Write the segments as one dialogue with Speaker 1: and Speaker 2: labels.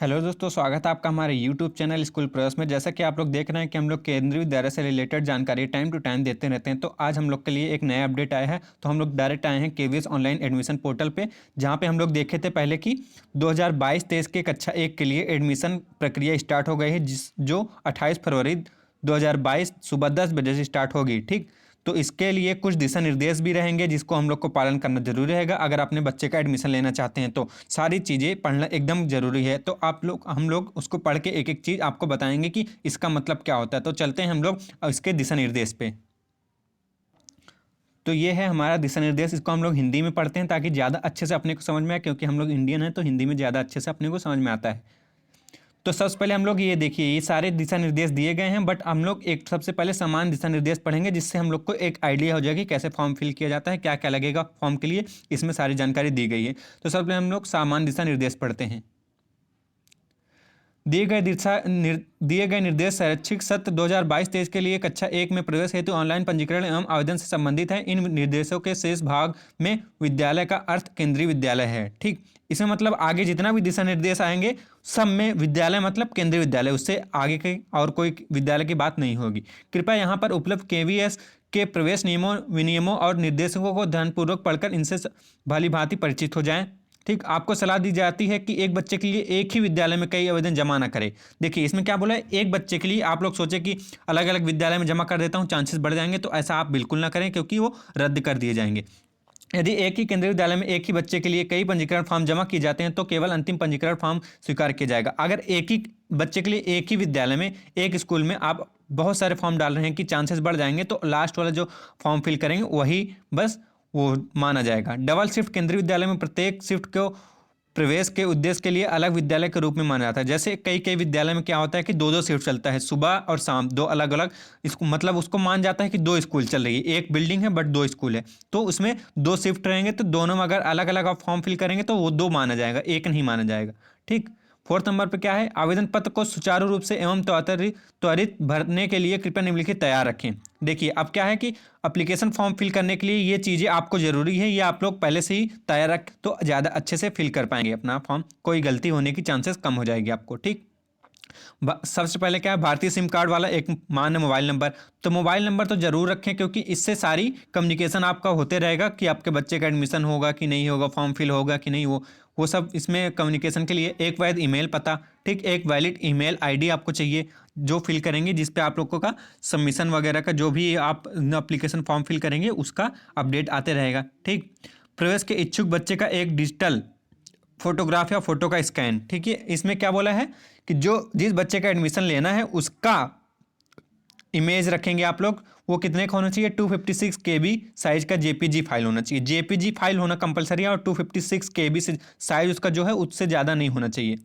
Speaker 1: Hello दोस्तों, स्वागत है आपका हमारे यूट्यूब चैनल स्कूल प्रयास में। जैसा कि आप लोग देख रहे हैं कि हम लोग केंद्रीय विद्यालय से रिलेटेड जानकारी टाइम टू टाइम देते रहते हैं। तो आज हम लोग के लिए एक नया अपडेट आया है। तो हम लोग डायरेक्ट आए हैं केवीएस ऑनलाइन एडमिशन पोर्टल पे, जहां पे हम लोग देखे थे पहले कि 2022-23 के कक्षा 1 के लिए एडमिशन प्रक्रिया स्टार्ट हो गई है, जो 28 फरवरी 2022 सुबह 10 बजे से स्टार्ट होगी। ठीक, तो इसके लिए कुछ दिशा निर्देश भी रहेंगे जिसको हम लोग को पालन करना जरूरी रहेगा। अगर अपने बच्चे का एडमिशन लेना चाहते हैं तो सारी चीज़ें पढ़ना एकदम जरूरी है। तो हम लोग उसको पढ़ के एक एक चीज़ आपको बताएंगे कि इसका मतलब क्या होता है। तो चलते हैं हम लोग इसके दिशा निर्देश पे। तो ये है हमारा दिशा निर्देश। इसको हम लोग हिंदी में पढ़ते हैं ताकि ज़्यादा अच्छे से अपने को समझ में आए, क्योंकि हम लोग इंडियन हैं तो हिंदी में ज़्यादा अच्छे से अपने को समझ में आता है। तो सबसे पहले हम लोग ये देखिए, ये सारे दिशा निर्देश दिए गए हैं, बट हम लोग एक सबसे पहले समान दिशा निर्देश पढ़ेंगे, जिससे हम लोग को एक आइडिया हो जाएगी कैसे फॉर्म फिल किया जाता है, क्या क्या लगेगा फॉर्म के लिए। इसमें सारी जानकारी दी गई है। तो सबसे पहले हम लोग समान दिशा निर्देश पढ़ते हैं। दिए गए निर्देश शैक्षिक सत्र 2022-23 के लिए कक्षा 1 में प्रवेश हेतु ऑनलाइन पंजीकरण एवं आवेदन से संबंधित है। इन निर्देशों के शेष भाग में विद्यालय का अर्थ केंद्रीय विद्यालय है। ठीक, इसमें मतलब आगे जितना भी दिशा निर्देश आएंगे सब में विद्यालय मतलब केंद्रीय विद्यालय, उससे आगे के और कोई विद्यालय की बात नहीं होगी। कृपया यहाँ पर उपलब्ध केवीएस के प्रवेश नियमों विनियमों और निर्देशों को ध्यानपूर्वक पढ़कर इनसे भली भांति परिचित हो जाएं। ठीक, आपको सलाह दी जाती है कि एक बच्चे के लिए एक ही विद्यालय में कई आवेदन जमा ना करें। देखिए इसमें क्या बोला है, एक बच्चे के लिए। आप लोग सोचे कि अलग अलग विद्यालय में जमा कर देता हूं, चांसेस बढ़ जाएंगे, तो ऐसा आप बिल्कुल ना करें, क्योंकि वो रद्द कर दिए जाएंगे। यदि एक ही केंद्रीय विद्यालय में एक ही बच्चे के लिए कई पंजीकरण फॉर्म जमा किए जाते हैं तो केवल अंतिम पंजीकरण फॉर्म स्वीकार किया जाएगा। अगर एक ही बच्चे के लिए एक ही विद्यालय में एक स्कूल में आप बहुत सारे फॉर्म डाल रहे हैं कि चांसेस बढ़ जाएंगे, तो लास्ट वाला जो फॉर्म फिल करेंगे वही बस वो माना जाएगा। डबल शिफ्ट केंद्रीय विद्यालय में प्रत्येक शिफ्ट को प्रवेश के उद्देश्य के लिए अलग विद्यालय के रूप में माना जाता है। जैसे कई कई विद्यालय में क्या होता है कि दो दो शिफ्ट चलता है, सुबह और शाम, दो अलग अलग। इसको मतलब उसको मान जाता है कि दो स्कूल चल रही है, एक बिल्डिंग है बट दो स्कूल है, तो उसमें दो शिफ्ट रहेंगे। तो दोनों में अगर अलग अलग आप फॉर्म फिल करेंगे तो वो दो माना जाएगा, एक नहीं माना जाएगा। ठीक, फोर्थ नंबर पे क्या है, आवेदन पत्र को सुचारू रूप से एवं त्वरित भरने के लिए कृपया निम्नलिखित तैयार रखें। देखिए अब क्या है कि एप्लीकेशन फॉर्म फिल करने के लिए ये चीज़ें आपको जरूरी है, ये आप लोग पहले से ही तैयार रख तो ज़्यादा अच्छे से फिल कर पाएंगे अपना फॉर्म, कोई गलती होने की चांसेस कम हो जाएगी आपको। ठीक, सबसे पहले क्या है, भारतीय सिम कार्ड वाला एक मान्य मोबाइल नंबर। तो मोबाइल नंबर तो जरूर रखें, क्योंकि इससे सारी कम्युनिकेशन आपका होते रहेगा कि आपके बच्चे का एडमिशन होगा कि नहीं होगा, फॉर्म फिल होगा कि नहीं, वो सब इसमें कम्युनिकेशन के लिए। एक वैध ईमेल पता, ठीक, एक वैलिड ईमेल आईडी आपको चाहिए जो फिल करेंगे, जिस पे आप लोगों का सबमिशन वगैरह का जो भी आप एप्लीकेशन फॉर्म फिल करेंगे उसका अपडेट आते रहेगा। ठीक, प्रवेश के इच्छुक बच्चे का एक डिजिटल फोटोग्राफ या फोटो का स्कैन। ठीक है, इसमें क्या बोला है कि जो जिस बच्चे का एडमिशन लेना है उसका इमेज रखेंगे आप लोग। वो कितने का होना चाहिए, 256 KB साइज का जेपीजी फाइल होना चाहिए। जेपीजी फाइल होना कंपलसरी है, और 256 KB से साइज उसका जो है उससे ज़्यादा नहीं होना चाहिए।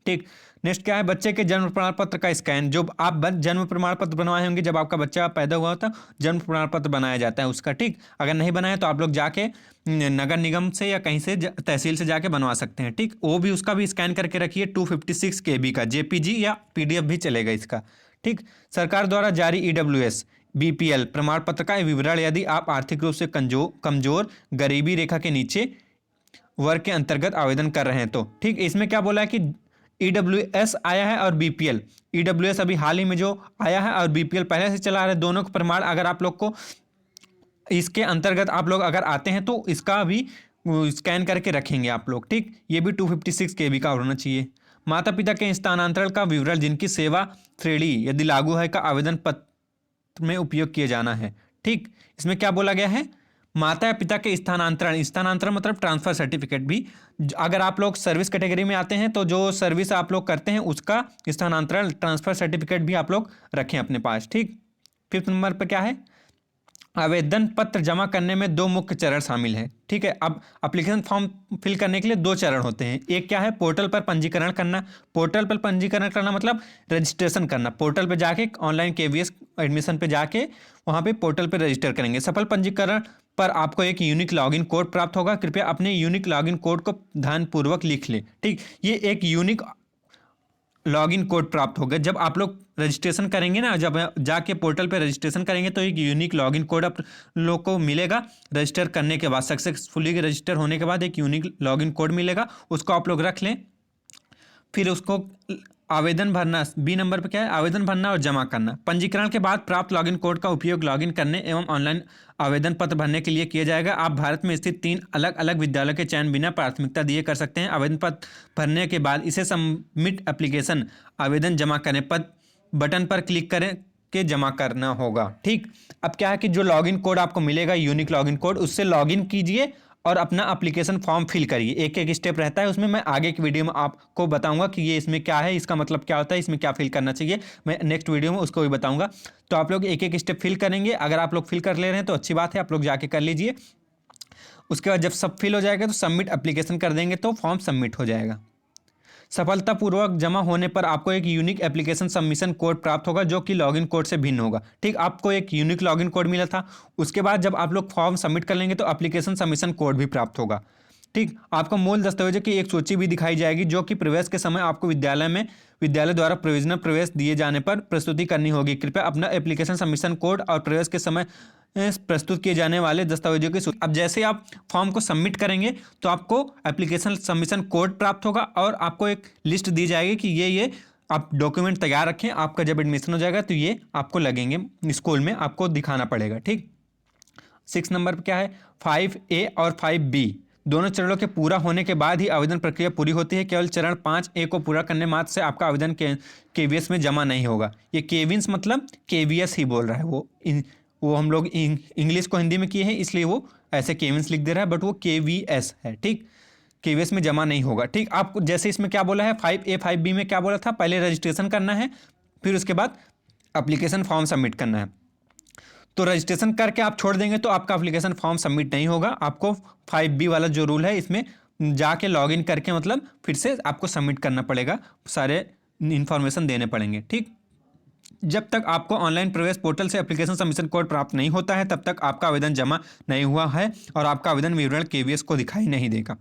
Speaker 1: ठीक, नेक्स्ट क्या है, बच्चे के जन्म प्रमाण पत्र का स्कैन। जो आप जन्म प्रमाण पत्र बनवाए होंगे जब आपका बच्चा पैदा हुआ था, जन्म प्रमाण पत्र बनाया जाता है उसका। ठीक, अगर नहीं बनाया तो आप लोग जाके नगर निगम से या कहीं से तहसील से जाके बनवा सकते हैं। ठीक, वो भी उसका भी स्कैन करके रखिए, 256 KB का जेपीजी या PDF भी चलेगा इसका। ठीक, सरकार द्वारा जारी EWS BPL प्रमाण पत्र का विवरण, यदि आप आर्थिक रूप से कमजोर गरीबी रेखा के नीचे वर्ग के अंतर्गत आवेदन कर रहे हैं तो। ठीक, इसमें क्या बोला है कि EWS आया है और BPL, EWS अभी हाल ही में जो आया है और BPL पहले से चला आ रहा है, दोनों के प्रमाण अगर आप लोग को इसके अंतर्गत आप लोग अगर आते हैं तो इसका भी स्कैन करके रखेंगे आप लोग। ठीक, ये भी 256 KB का होना चाहिए। माता पिता के स्थानांतरण का विवरण जिनकी सेवा श्रेणी यदि लागू है का आवेदन पत्र में उपयोग किए जाना है। ठीक, इसमें क्या बोला गया है, माता या पिता के स्थानांतरण, स्थानांतरण मतलब ट्रांसफर सर्टिफिकेट भी। अगर आप लोग सर्विस कैटेगरी में आते हैं तो जो सर्विस आप लोग करते हैं उसका स्थानांतरण ट्रांसफर सर्टिफिकेट भी आप लोग रखें अपने पास। ठीक, फिफ्थ नंबर पर क्या है, आवेदन पत्र जमा करने में दो मुख्य चरण शामिल हैं। ठीक है, अब एप्लीकेशन फॉर्म फिल करने के लिए दो चरण होते हैं। एक क्या है, पोर्टल पर पंजीकरण करना। पोर्टल पर पंजीकरण करना मतलब रजिस्ट्रेशन करना। पोर्टल पे जाके ऑनलाइन केवीएस एडमिशन पे जाके वहाँ पे पोर्टल पे रजिस्टर करेंगे। सफल पंजीकरण पर आपको एक यूनिक लॉगिन कोड प्राप्त होगा। कृपया अपने यूनिक लॉगिन कोड को ध्यानपूर्वक लिख लें। ठीक, ये एक यूनिक लॉगिन कोड प्राप्त होगा जब आप लोग रजिस्ट्रेशन करेंगे ना, जब जाके पोर्टल पे रजिस्ट्रेशन करेंगे तो एक यूनिक लॉगिन कोड आप लोग को मिलेगा। रजिस्टर करने के बाद, सक्सेसफुली रजिस्टर होने के बाद एक यूनिक लॉगिन कोड मिलेगा, उसको आप लोग रख लें। फिर उसको आवेदन भरना, बी नंबर पे क्या है, आवेदन भरना और जमा करना। पंजीकरण के बाद प्राप्त लॉगिन कोड का उपयोग लॉगिन करने एवं ऑनलाइन आवेदन पत्र भरने के लिए किया जाएगा। आप भारत में स्थित 3 अलग अलग विद्यालयों के चयन बिना प्राथमिकता दिए कर सकते हैं। आवेदन पत्र भरने के बाद इसे सबमिट एप्लीकेशन आवेदन जमा करें पद बटन पर क्लिक करें के जमा करना होगा। ठीक, अब क्या है कि जो लॉगिन कोड आपको मिलेगा, यूनिक लॉगिन कोड, उससे लॉगिन कीजिए और अपना एप्लीकेशन फॉर्म फिल करिए। एक एक स्टेप रहता है उसमें, मैं आगे की वीडियो में आपको बताऊंगा कि ये इसमें क्या है, इसका मतलब क्या होता है, इसमें क्या फिल करना चाहिए, मैं नेक्स्ट वीडियो में उसको भी बताऊंगा। तो आप लोग एक एक स्टेप फिल करेंगे। अगर आप लोग फिल कर ले रहे हैं तो अच्छी बात है, आप लोग जाके कर लीजिए। उसके बाद जब सब फिल हो जाएगा तो सबमिट एप्लीकेशन कर देंगे तो फॉर्म सबमिट हो जाएगा। सफलतापूर्वक जमा होने पर आपको एक यूनिक एप्लीकेशन सबमिशन कोड प्राप्त होगा जो कि लॉगिन कोड से भिन्न होगा। ठीक, आपको एक यूनिक लॉगिन कोड मिला था। उसके बाद जब आप लोग फॉर्म सबमिट कर लेंगे तो एप्लीकेशन सबमिशन कोड भी प्राप्त होगा। ठीक, आपको मूल दस्तावेजों की एक सूची भी दिखाई जाएगी जो कि प्रवेश के समय आपको विद्यालय द्वारा प्रोविजनल प्रवेश दिए जाने पर प्रस्तुति करनी होगी। कृपया अपना एप्लीकेशन सबमिशन कोड और प्रवेश के समय प्रस्तुत किए जाने वाले दस्तावेजों की सूची। अब जैसे आप फॉर्म को सबमिट करेंगे तो आपको एप्लीकेशन सबमिशन कोड प्राप्त होगा और आपको एक लिस्ट दी जाएगी कि ये आप डॉक्यूमेंट तैयार रखें। आपका जब एडमिशन हो जाएगा तो ये आपको लगेंगे, स्कूल में आपको दिखाना पड़ेगा। ठीक, 6 नंबर पर क्या है, 5A और 5B दोनों चरणों के पूरा होने के बाद ही आवेदन प्रक्रिया पूरी होती है। केवल चरण 5A को पूरा करने मात्र से आपका आवेदन केवीएस में जमा नहीं होगा। ये केविंस मतलब केवीएस ही बोल रहा है, वो हम लोग इंग्लिश को हिंदी में किए हैं इसलिए वो ऐसे केविंस लिख दे रहा है, बट वो केवीएस है। ठीक, केवीएस में जमा नहीं होगा। ठीक, आपको जैसे इसमें क्या बोला है, 5A 5B में क्या बोला था, पहले रजिस्ट्रेशन करना है, फिर उसके बाद एप्लीकेशन फॉर्म सबमिट करना है। तो रजिस्ट्रेशन करके आप छोड़ देंगे तो आपका एप्लीकेशन फॉर्म सबमिट नहीं होगा। आपको 5B वाला जो रूल है इसमें जाके लॉगिन करके मतलब फिर से आपको सबमिट करना पड़ेगा, सारे इन्फॉर्मेशन देने पड़ेंगे। ठीक, जब तक आपको ऑनलाइन प्रवेश पोर्टल से एप्लीकेशन सबमिशन कोड प्राप्त नहीं होता है तब तक आपका आवेदन जमा नहीं हुआ है और आपका आवेदन विवरण केवीएस को दिखाई नहीं देगा।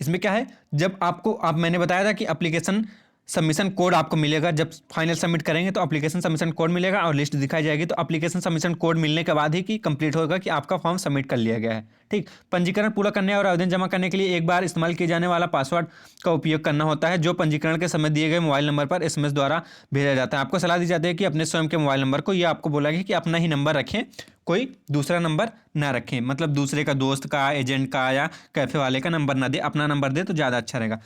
Speaker 1: इसमें क्या है, जब आपको मैंने बताया था कि एप्लीकेशन सबमिशन कोड आपको मिलेगा, जब फाइनल सबमिट करेंगे तो एप्लीकेशन सबमिशन कोड मिलेगा और लिस्ट दिखाई जाएगी। तो एप्लीकेशन सबमिशन कोड मिलने के बाद ही कि कंप्लीट होगा कि आपका फॉर्म सबमिट कर लिया गया है। ठीक, पंजीकरण पूरा करने और आवेदन जमा करने के लिए एक बार इस्तेमाल किए जाने वाला पासवर्ड का उपयोग करना होता है जो पंजीकरण के समय दिए गए मोबाइल नंबर पर एसएमएस द्वारा भेजा जाता है। आपको सलाह दी जाती है कि अपने स्वयं के मोबाइल नंबर को, ये आपको बोला गया कि अपना ही नंबर रखें, कोई दूसरा नंबर ना रखें, मतलब दूसरे का, दोस्त का, एजेंट का या कैफे वाले का नंबर ना दे, अपना नंबर दे तो ज़्यादा अच्छा रहेगा।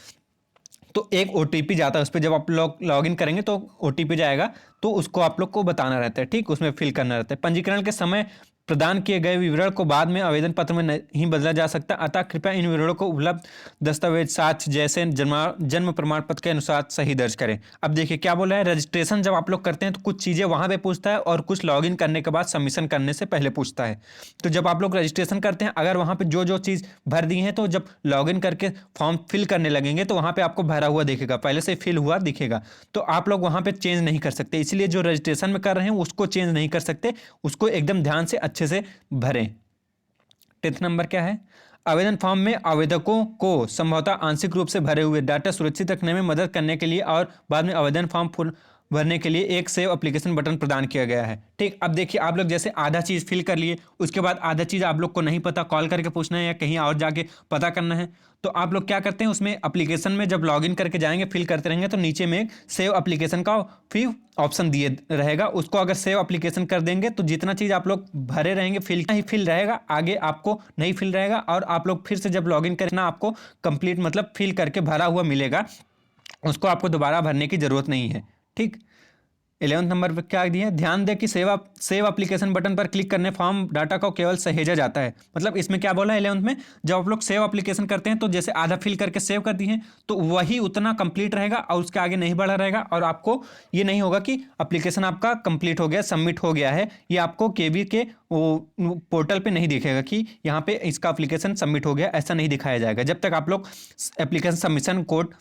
Speaker 1: तो एक ओटीपी जाता है उस पर, जब आप लोग लॉगिन करेंगे तो ओटीपी जाएगा, तो उसको आप लोग को बताना रहता है। ठीक, उसमें फिल करना रहता है। पंजीकरण के समय प्रदान किए गए विवरण को बाद में आवेदन पत्र में नहीं बदला जा सकता, अतः कृपया इन विवरणों को उपलब्ध दस्तावेज साक्ष्य जैसे जन्म प्रमाण पत्र के अनुसार सही दर्ज करें। अब देखिए क्या बोला है, रजिस्ट्रेशन जब आप लोग करते हैं तो कुछ चीज़ें वहाँ पे पूछता है और कुछ लॉगिन करने के बाद सबमिशन करने से पहले पूछता है। तो जब आप लोग रजिस्ट्रेशन करते हैं, अगर वहाँ पे जो जो चीज़ भर दी है, तो जब लॉगिन करके फॉर्म फिल करने लगेंगे तो वहाँ पे आपको भरा हुआ दिखेगा, पहले से फिल हुआ दिखेगा, तो आप लोग वहाँ पे चेंज नहीं कर सकते। इसलिए जो रजिस्ट्रेशन में कर रहे हैं उसको चेंज नहीं कर सकते, उसको एकदम ध्यान से अच्छे से भरें। 10 नंबर क्या है, आवेदन फॉर्म में आवेदकों को संभवतः आंशिक रूप से भरे हुए डाटा सुरक्षित रखने में मदद करने के लिए और बाद में आवेदन फॉर्म भरने के लिए एक सेव एप्लीकेशन बटन प्रदान किया गया है। ठीक, अब देखिए आप लोग जैसे आधा चीज़ फिल कर लिए, उसके बाद आधा चीज़ आप लोग को नहीं पता, कॉल करके पूछना है या कहीं और जाके पता करना है, तो आप लोग क्या करते हैं, उसमें एप्लीकेशन में जब लॉगिन करके जाएंगे, फिल करते रहेंगे, तो नीचे में एक सेव एप्लीकेशन का फिर ऑप्शन दिए रहेगा। उसको अगर सेव एप्लीकेशन कर देंगे तो जितना चीज़ आप लोग भरे रहेंगे फिल रहेगा, आगे आपको नहीं फिल रहेगा, और आप लोग फिर से जब लॉगिन करना आपको कंप्लीट मतलब फिल करके भरा हुआ मिलेगा, उसको आपको दोबारा भरने की ज़रूरत नहीं है। ठीक, 11 नंबर पर क्या दिया है, ध्यान दें कि सेव एप्लीकेशन बटन पर क्लिक करने फॉर्म डाटा को केवल सहेजा जाता है। मतलब इसमें क्या बोला है 11 में, जब आप लोग सेव एप्लीकेशन करते हैं तो जैसे आधा फिल करके सेव कर दिए हैं तो वही उतना कंप्लीट रहेगा और उसके आगे नहीं बढ़ा रहेगा, और आपको ये नहीं होगा कि एप्लीकेशन आपका कंप्लीट हो गया, सबमिट हो गया है, ये आपको केवी के पोर्टल पे नहीं दिखेगा कि यहाँ पे इसका एप्लीकेशन सबमिट हो गया, ऐसा नहीं दिखाया जाएगा जब तक आप लोग एप्लीकेशन सबमिशन कोड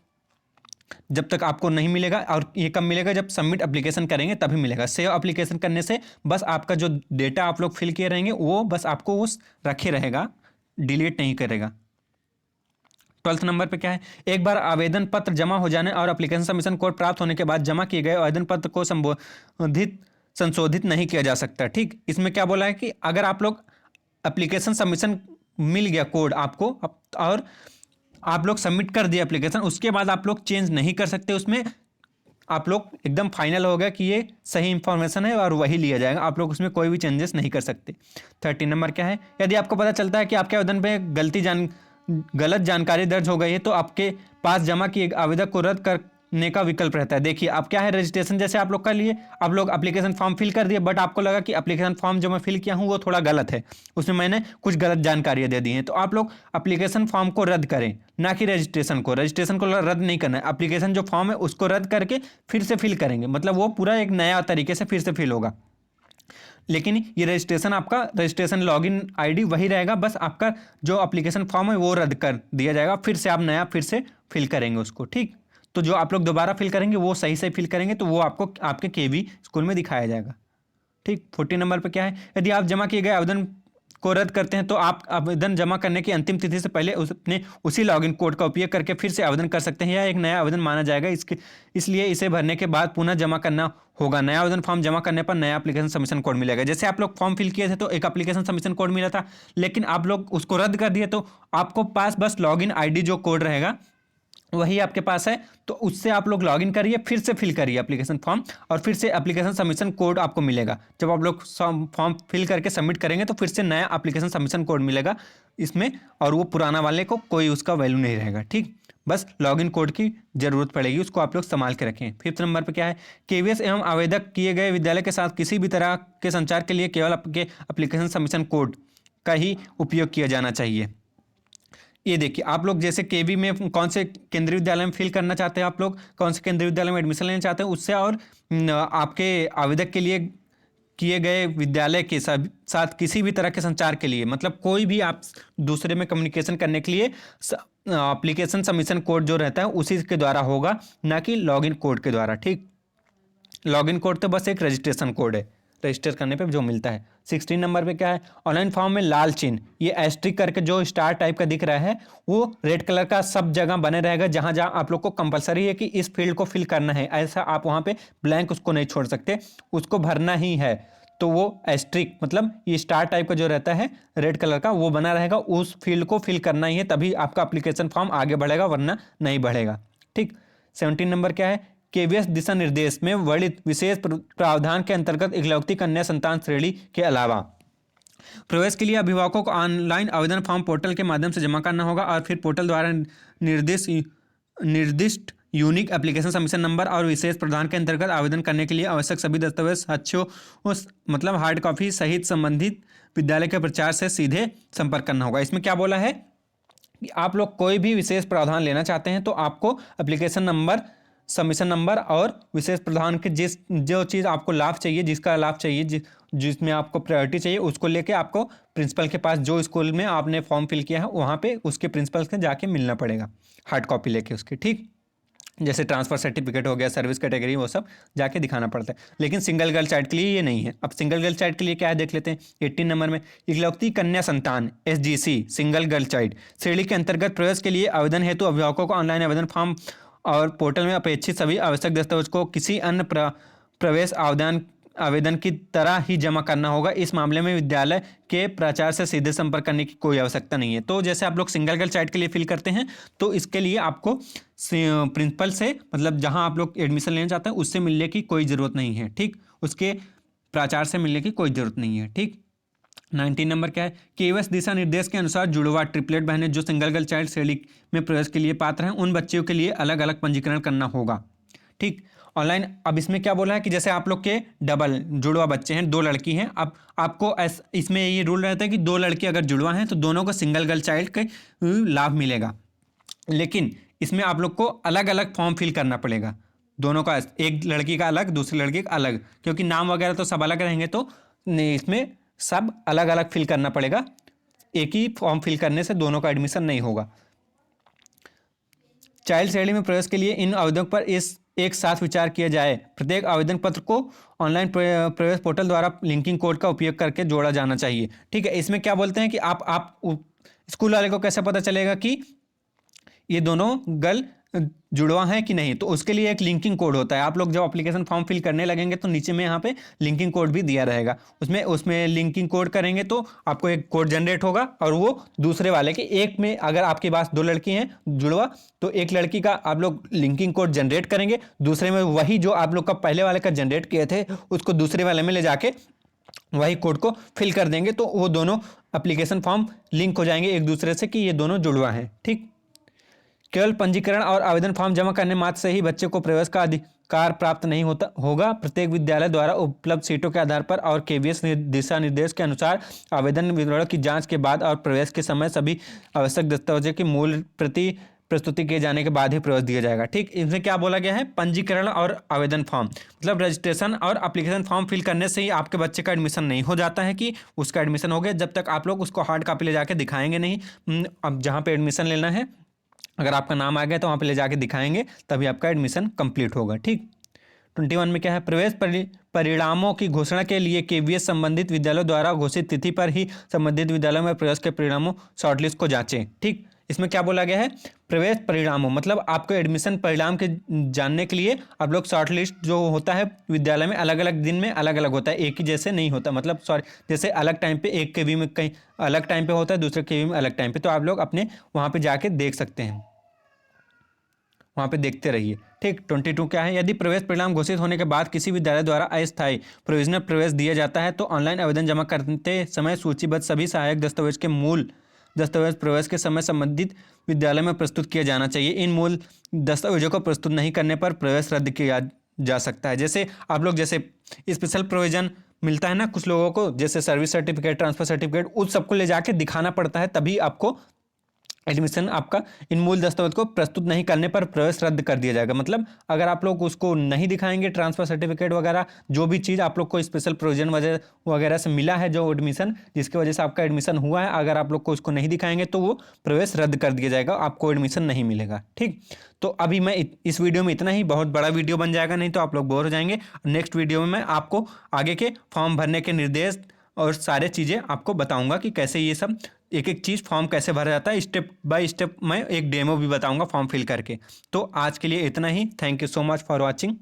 Speaker 1: जब तक आपको नहीं मिलेगा। और ये कब मिलेगा, जब सबमिट एप्लीकेशन करेंगे तभी मिलेगा। सेव एप्लीकेशन करने से बस आपका जो डेटा आप लोग फिल किए रहेंगे वो बस आपको वो रखे रहेगा, डिलीट नहीं करेगा। 12 नंबर पे क्या है, एक बार आवेदन पत्र जमा हो जाने और एप्लीकेशन सबमिशन कोड प्राप्त होने के बाद जमा किए गए आवेदन पत्र को संशोधित नहीं किया जा सकता। ठीक, इसमें क्या बोला है कि अगर आप लोग एप्लीकेशन सबमिशन मिल गया कोड आपको और आप लोग सबमिट कर दिए एप्लीकेशन, उसके बाद आप लोग चेंज नहीं कर सकते उसमें। आप लोग एकदम फाइनल हो गया कि ये सही इंफॉर्मेशन है और वही लिया जाएगा, आप लोग उसमें कोई भी चेंजेस नहीं कर सकते। 13 नंबर क्या है, यदि आपको पता चलता है कि आपके आवेदन पे गलत जानकारी दर्ज हो गई है तो आपके पास जमा किए आवेदक को रद्द करने का विकल्प रहता है। देखिए अब क्या है, रजिस्ट्रेशन जैसे आप लोग कर लिए, आप लोग एप्लीकेशन फॉर्म फिल कर दिए, बट आपको लगा कि एप्लीकेशन फॉर्म जो मैं फिल किया हूँ वो थोड़ा गलत है, उसमें मैंने कुछ गलत जानकारियाँ दे दी हैं, तो आप लोग एप्लीकेशन फॉर्म को रद्द करें, ना कि रजिस्ट्रेशन को। रजिस्ट्रेशन को रद्द नहीं करना है, एप्लीकेशन जो फॉर्म है उसको रद्द करके फिर से फिल करेंगे, मतलब वो पूरा एक नया तरीके से फिर से फिल होगा। लेकिन ये रजिस्ट्रेशन, आपका रजिस्ट्रेशन लॉगिन आईडी वही रहेगा, बस आपका जो एप्लीकेशन फॉर्म है वो रद्द कर दिया जाएगा, फिर से आप नया फिर से फिल करेंगे उसको, ठीक। तो जो आप लोग दोबारा फिल करेंगे वो सही से फिल करेंगे तो वो आपको आपके केवी स्कूल में दिखाया जाएगा, ठीक। 14 नंबर पर क्या है, यदि आप जमा किए गए आवेदन को रद्द करते हैं तो आप आवेदन जमा करने की अंतिम तिथि से पहले अपने उसी लॉगिन कोड का उपयोग करके फिर से आवेदन कर सकते हैं। यह एक नया आवेदन माना जाएगा, इसलिए इसे भरने के बाद पुनः जमा करना होगा। नया आवेदन फॉर्म जमा करने पर नया एप्लीकेशन सबमिशन कोड मिलेगा। जैसे आप लोग फॉर्म फिल किए थे तो एक एप्लीकेशन सबमिशन कोड मिला था, लेकिन आप लोग उसको रद्द कर दिए तो आपको पास बस लॉगिन आईडी जो कोड रहेगा वही आपके पास है, तो उससे आप लोग लॉगिन करिए, फिर से फिल करिए एप्लीकेशन फॉर्म, और फिर से एप्लीकेशन सबमिशन कोड आपको मिलेगा। जब आप लोग फॉर्म फिल करके सबमिट करेंगे तो फिर से नया एप्लीकेशन सबमिशन कोड मिलेगा इसमें, और वो पुराना वाले को कोई उसका वैल्यू नहीं रहेगा, ठीक। बस लॉगिन कोड की जरूरत पड़ेगी, उसको आप लोग संभाल के रखें। 5 नंबर पर क्या है, केवीएस एवं आवेदक किए गए विद्यालय के साथ किसी भी तरह के संचार के लिए केवल आपके एप्लीकेशन सबमिशन कोड का ही उपयोग किया जाना चाहिए। ये देखिए आप लोग जैसे केवी में कौन से केंद्रीय विद्यालय में फिल करना चाहते हैं, आप लोग कौन से केंद्रीय विद्यालय में एडमिशन लेना चाहते हैं उससे, और आपके आवेदक के लिए किए गए विद्यालय के साथ किसी भी तरह के संचार के लिए, मतलब कोई भी आप दूसरे में कम्युनिकेशन करने के लिए एप्लीकेशन सबमिशन कोड जो रहता है उसी के द्वारा होगा, ना कि लॉगिन कोड के द्वारा, ठीक। लॉगिन कोड तो बस एक रजिस्ट्रेशन कोड है, रजिस्टर करने पे जो मिलता है। 16 नंबर पे क्या है, ऑनलाइन फॉर्म में लाल चिन्ह, ये एस्ट्रिक करके जो स्टार टाइप का दिख रहा है वो रेड कलर का सब जगह बने रहेगा, जहां जहां आप लोग को कंपलसरी है कि इस फील्ड को फिल करना है, ऐसा आप वहां पे ब्लैंक उसको नहीं छोड़ सकते, उसको भरना ही है। तो वो एस्ट्रिक मतलब ये स्टार टाइप का जो रहता है रेड कलर का वो बना रहेगा, उस फील्ड को फिल करना ही है, तभी आपका एप्लीकेशन फॉर्म आगे बढ़ेगा, वरना नहीं बढ़ेगा, ठीक। 17 नंबर क्या है, केवीएस दिशा निर्देश में वर्णित विशेष प्रावधान के अंतर्गत इकलौती कन्या संतान श्रेणी के अलावा प्रवेश के लिए अभिभावकों को ऑनलाइन आवेदन फॉर्म पोर्टल के माध्यम से जमा करना होगा, और फिर पोर्टल द्वारा निर्दिष्ट यूनिक एप्लीकेशन सबमिशन नंबर और विशेष प्रावधान के अंतर्गत आवेदन करने के लिए आवश्यक सभी दस्तावेज अच्छों मतलब हार्ड कॉपी सहित संबंधित विद्यालय के प्रचार से सीधे संपर्क करना होगा। इसमें क्या बोला है कि आप लोग कोई भी विशेष प्रावधान लेना चाहते हैं तो आपको एप्लीकेशन नंबर, सबमिशन नंबर और विशेष प्रावधान के जो चीज़ आपको लाभ चाहिए, जिसका लाभ चाहिए, जिसमें आपको प्रायोरिटी चाहिए, उसको लेके आपको प्रिंसिपल के पास, जो स्कूल में आपने फॉर्म फिल किया है वहाँ पे उसके प्रिंसिपल से जाके मिलना पड़ेगा, हार्ड कॉपी लेके उसकी, ठीक। जैसे ट्रांसफर सर्टिफिकेट हो गया, सर्विस कैटेगरी, वो सब जाके दिखाना पड़ता है। लेकिन सिंगल गर्ल चाइल्ड के लिए ये नहीं है। अब सिंगल गर्ल चाइल्ड के लिए क्या है देख लेते हैं। 18 नंबर में, इकलौती कन्या संतान SGC सिंगल गर्ल चाइल्ड श्रेणी के अंतर्गत प्रवेश के लिए आवेदन हेतु अभिभावकों को ऑनलाइन आवेदन फॉर्म और पोर्टल में अपेक्षित सभी आवश्यक दस्तावेज को किसी अन्य प्रवेश आवेदन की तरह ही जमा करना होगा। इस मामले में विद्यालय के प्राचार्य से सीधे संपर्क करने की कोई आवश्यकता नहीं है। तो जैसे आप लोग सिंगल गर्ल चाइल्ड के लिए फिल करते हैं तो इसके लिए आपको प्रिंसिपल से, मतलब जहां आप लोग एडमिशन लेना चाहते हैं उससे मिलने की कोई ज़रूरत नहीं है, ठीक। उसके प्राचार्य से मिलने की कोई ज़रूरत नहीं है, ठीक। 19 नंबर क्या है, केवीएस दिशा निर्देश के अनुसार जुड़वा ट्रिपलेट बहनें जो सिंगल गर्ल चाइल्ड श्रेणी में प्रवेश के लिए पात्र हैं उन बच्चियों के लिए अलग अलग पंजीकरण करना होगा, ठीक। ऑनलाइन, अब इसमें क्या बोला है कि जैसे आप लोग के डबल जुड़वा बच्चे हैं, 2 लड़की हैं, अब आपको इसमें ये रूल रहता है कि 2 लड़की अगर जुड़वा हैं तो दोनों को सिंगल गर्ल चाइल्ड का लाभ मिलेगा। लेकिन इसमें आप लोग को अलग अलग फॉर्म फिल करना पड़ेगा, दोनों का, एक लड़की का अलग, दूसरी लड़की का अलग, क्योंकि नाम वगैरह तो सब अलग रहेंगे, तो इसमें सब अलग अलग फिल करना पड़ेगा। एक ही फॉर्म फिल करने से दोनों का एडमिशन नहीं होगा। चाइल्ड श्रेणी में प्रवेश के लिए इन आवेदनों पर एक साथ विचार किया जाए। प्रत्येक आवेदन पत्र को ऑनलाइन प्रवेश पोर्टल द्वारा लिंकिंग कोड का उपयोग करके जोड़ा जाना चाहिए, ठीक है। इसमें क्या बोलते हैं कि आप स्कूल वाले को कैसे पता चलेगा कि ये दोनों गर्ल जुड़वा है कि नहीं, तो उसके लिए एक लिंकिंग कोड होता है। आप लोग जब एप्लीकेशन फॉर्म फिल करने लगेंगे तो नीचे में यहाँ पे लिंकिंग कोड भी दिया रहेगा, उसमें लिंकिंग कोड करेंगे तो आपको एक कोड जनरेट होगा और वो दूसरे वाले के एक में, अगर आपके पास 2 लड़की हैं जुड़वा, तो एक लड़की का आप लोग लिंकिंग कोड जनरेट करेंगे, दूसरे में वही जो आप लोग का पहले वाले का जनरेट किए थे उसको दूसरे वाले में ले जाके वही कोड को फिल कर देंगे, तो वो दोनों एप्लीकेशन फॉर्म लिंक हो जाएंगे एक दूसरे से कि ये दोनों जुड़वा हैं। ठीक, केवल पंजीकरण और आवेदन फॉर्म जमा करने मात्र से ही बच्चे को प्रवेश का अधिकार प्राप्त नहीं होगा। प्रत्येक विद्यालय द्वारा उपलब्ध सीटों के आधार पर और केवीएस दिशा निर्देश के अनुसार आवेदन विवरण की जांच के बाद और प्रवेश के समय सभी आवश्यक दस्तावेजों की मूल प्रति प्रस्तुति किए जाने के बाद ही प्रवेश दिया जाएगा। ठीक, इसमें क्या बोला गया है, पंजीकरण और आवेदन फॉर्म मतलब रजिस्ट्रेशन और एप्लीकेशन फॉर्म फिल करने से ही आपके बच्चे का एडमिशन नहीं हो जाता है कि उसका एडमिशन हो गया, जब तक आप लोग उसको हार्ड कॉपी ले जाके दिखाएंगे नहीं। अब जहाँ पे एडमिशन लेना है, अगर आपका नाम आ गया तो वहाँ पे ले जाके दिखाएंगे, तभी आपका एडमिशन कंप्लीट होगा। ठीक, 21 में क्या है, प्रवेश परिणामों की घोषणा के लिए केवीएस संबंधित विद्यालयों द्वारा घोषित तिथि पर ही संबंधित विद्यालयों में प्रवेश के परिणामों शॉर्टलिस्ट को जांचें। ठीक, इसमें क्या बोला गया है, प्रवेश परिणामों मतलब आपको एडमिशन परिणाम के जानने के लिए आप लोग शॉर्टलिस्ट जो होता है विद्यालय में अलग अलग दिन में अलग अलग होता है, एक ही जैसे नहीं होता, मतलब सॉरी जैसे अलग टाइम पे एक केवी में कहीं अलग टाइम पे होता है, दूसरे केवी में अलग टाइम पे, तो आप लोग अपने वहाँ पे जाके देख सकते हैं, वहाँ पे देखते रहिए। ठीक, 22 क्या है, यदि प्रवेश परिणाम घोषित होने के बाद किसी विद्यालय द्वारा अस्थायी प्रोविजनल प्रवेश दिया जाता है तो ऑनलाइन आवेदन जमा करते समय सूचीबद्ध सभी सहायक दस्तावेज के मूल दस्तावेज प्रवेश के समय संबंधित विद्यालय में प्रस्तुत किया जाना चाहिए। इन मूल दस्तावेजों को प्रस्तुत नहीं करने पर प्रवेश रद्द किया जा सकता है। जैसे आप लोग जैसे स्पेशल प्रोविजन मिलता है ना कुछ लोगों को, जैसे सर्विस सर्टिफिकेट, ट्रांसफर सर्टिफिकेट, उस सबको ले जाके दिखाना पड़ता है, तभी आपको एडमिशन आपका इन मूल दस्तावेज को प्रस्तुत नहीं करने पर प्रवेश रद्द कर दिया जाएगा। मतलब अगर आप लोग उसको नहीं दिखाएंगे, ट्रांसफर सर्टिफिकेट वगैरह जो भी चीज़ आप लोग को स्पेशल प्रोविजन वगैरह से मिला है जो एडमिशन जिसकी वजह से आपका एडमिशन हुआ है, अगर आप लोग को उसको नहीं दिखाएंगे तो वो प्रवेश रद्द कर दिया जाएगा, आपको एडमिशन नहीं मिलेगा। ठीक, तो अभी मैं इस वीडियो में इतना ही, बहुत बड़ा वीडियो बन जाएगा नहीं तो आप लोग बोर हो जाएंगे। नेक्स्ट वीडियो में मैं आपको आगे के फॉर्म भरने के निर्देश और सारे चीज़ें आपको बताऊंगा कि कैसे ये सब एक एक चीज़ फॉर्म कैसे भरा जाता है, स्टेप बाय स्टेप मैं एक डेमो भी बताऊंगा फॉर्म फिल करके। तो आज के लिए इतना ही, thank you so much for watching.